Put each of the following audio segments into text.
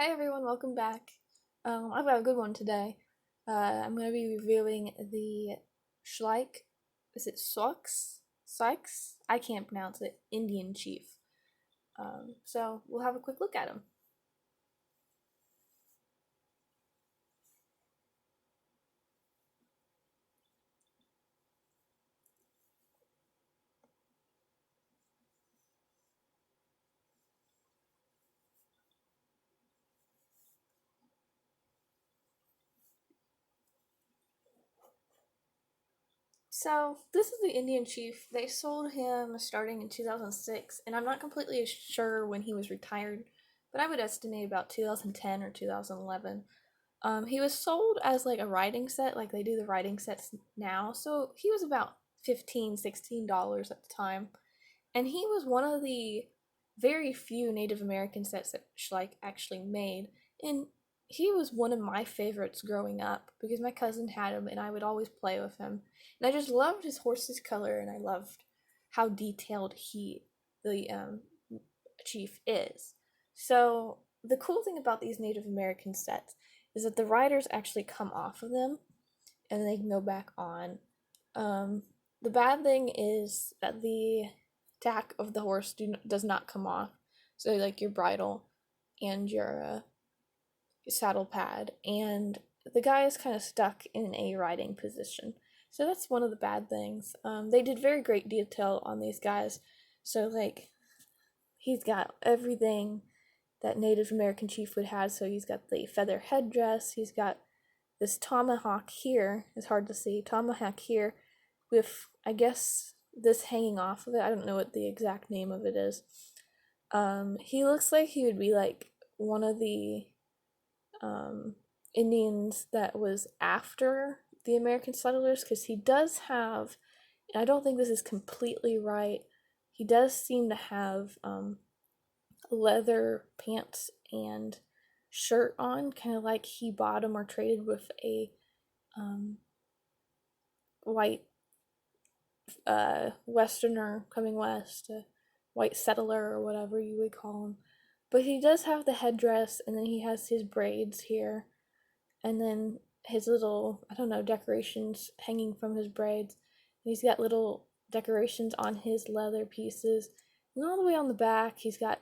Hey everyone, welcome back. I've got a good one today. I'm going to be reviewing the Schleich, is it Sioux? Sykes? I can't pronounce it, Indian Chief. So we'll have a quick look at him. So this is the Indian Chief. They sold him starting in 2006, and I'm not completely sure when he was retired, but I would estimate about 2010 or 2011. He was sold as like a riding set, like they do the riding sets now. So he was about $15, $16 at the time. And he was one of the very few Native American sets that Schleich actually made. And he was one of my favorites growing up because my cousin had him and I would always play with him. And I just loved his horse's color and I loved how detailed the chief, is. So the cool thing about these Native American sets is that the riders actually come off of them and they can go back on. Um, the bad thing is that the tack of the horse does not come off. So like your bridle and your saddle pad, and the guy is kind of stuck in a riding position. So that's one of the bad things. They did very great detail on these guys. So like he's got everything that Native American chief would have. So he's got the feather headdress. He's got this tomahawk here. It's hard to see. Tomahawk here with, I guess, this hanging off of it. I don't know what the exact name of it is. He looks like he would be like one of the Indians that was after the American settlers because he does have, and I don't think this is completely right, he does seem to have leather pants and shirt on, kind of like he bought them or traded with a white westerner coming west, a white settler or whatever you would call him. But he does have the headdress, and then he has his braids here, and then his little, I don't know, decorations hanging from his braids. And he's got little decorations on his leather pieces. And all the way on the back, he's got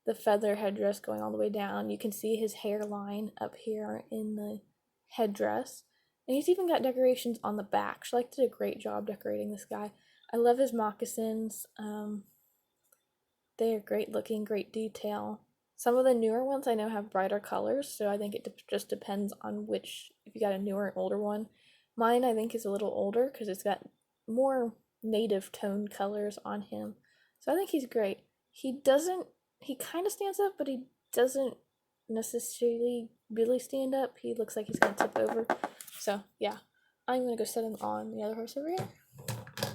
the feather headdress going all the way down. You can see his hairline up here in the headdress. And he's even got decorations on the back. Schleich did a great job decorating this guy. I love his moccasins. They are great looking, great detail. Some of the newer ones I know have brighter colors, so I think it just depends on which, if you got a newer and older one. Mine, I think, is a little older because it's got more native toned colors on him. So I think he's great. He kind of stands up, but he doesn't necessarily really stand up. He looks like he's going to tip over. So, yeah. I'm going to go set him on the other horse over here.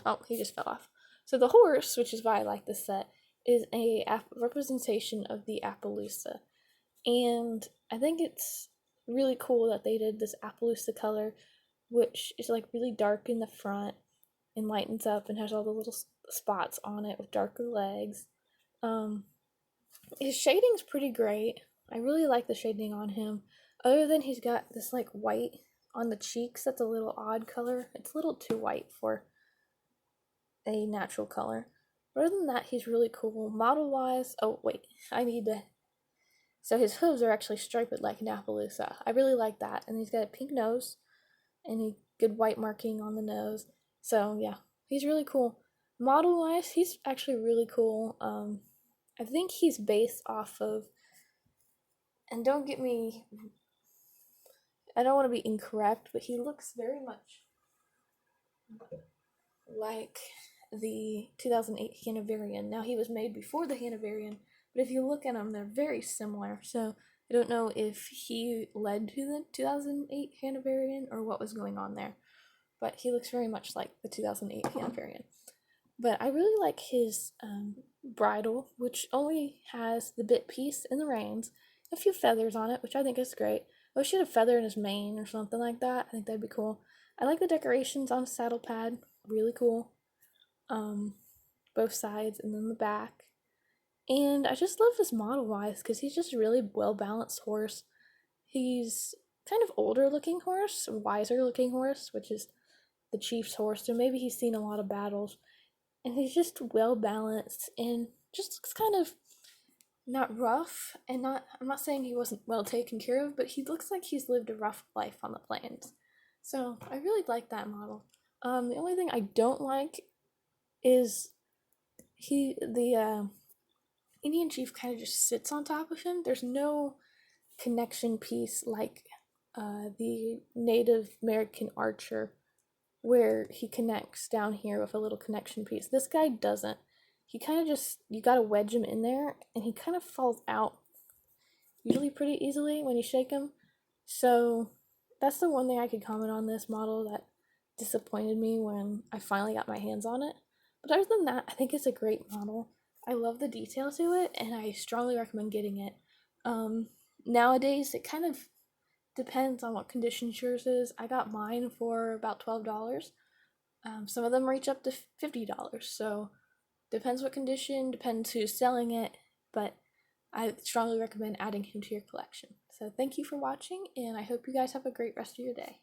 Oh, he just fell off. So the horse, which is why I like this set, is a representation of the Appaloosa. And I think it's really cool that they did this Appaloosa color, which is like really dark in the front and lightens up and has all the little spots on it with darker legs. Um, his shading's pretty great. I really like the shading on him. Other than he's got this like white on the cheeks, that's a little odd color. It's a little too white for a natural color. But other than that, he's really cool. Model wise, oh wait, I need to. So his hooves are actually striped like an Appaloosa. I really like that. And he's got a pink nose and a good white marking on the nose. So yeah, he's really cool. Model wise, he's actually really cool. I think he's based off of, and don't get me, I don't want to be incorrect, but he looks very much like the 2008 Hanoverian. Now, he was made before the Hanoverian, but if you look at them, they're very similar. So I don't know if he led to the 2008 Hanoverian or what was going on there, but he looks very much like the 2008 Hanoverian. But I really like his bridle, which only has the bit piece and the reins, a few feathers on it, which I think is great. I wish he had a feather in his mane or something like that. I think that'd be cool. I like the decorations on his saddle pad, really cool. Um, both sides and then the back. And I just love this model wise because he's just a really well balanced horse. He's kind of older looking horse, wiser looking horse, which is the chief's horse, so maybe he's seen a lot of battles. And he's just well balanced and just looks kind of not rough and not, I'm not saying he wasn't well taken care of, but he looks like he's lived a rough life on the plains. So I really like that model. The only thing I don't like is the Indian chief kind of just sits on top of him. There's no connection piece like the Native American archer, where he connects down here with a little connection piece. This guy doesn't. He kind of just, you gotta wedge him in there, and he kind of falls out usually pretty easily when you shake him. So that's the one thing I could comment on this model that disappointed me when I finally got my hands on it. But other than that, I think it's a great model. I love the detail to it, and I strongly recommend getting it. Nowadays, it kind of depends on what condition yours is. I got mine for about $12. Some of them reach up to $50, so depends what condition, depends who's selling it, but I strongly recommend adding him to your collection. So thank you for watching, and I hope you guys have a great rest of your day.